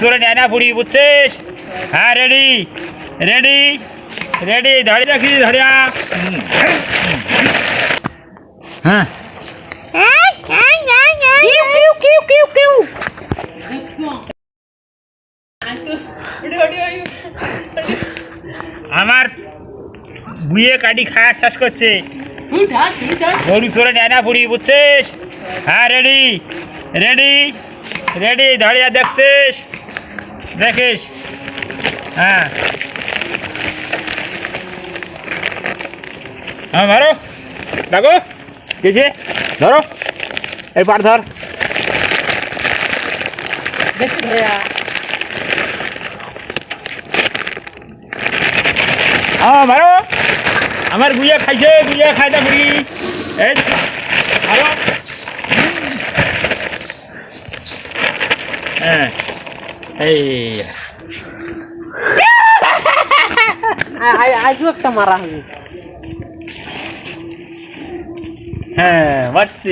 তোরে নেনা পুরি বুঝছিস? হ্যাঁ রেডি রেডি রেডি ধরে রাখি ধরিয়া হ্যাঁ আমার বুয়ে কাটি খাওয়া শেষ করছে গরু চোরে নেনা পুরি বুঝছিস? হ্যাঁ রেডি রেডি রেডি ধরিয়া দেখছিস দেখিস হ্যাঁ হ্যাঁ মারো দেখো কিছু ধরো এই পার ধর হ্যাঁ মারো আমার গুইয়া খাইছে গুইয়া খাইতে বুড়ি এই মারো হ্যাঁ এই আজও একটা মারা হবে। হ্যাঁ মারছি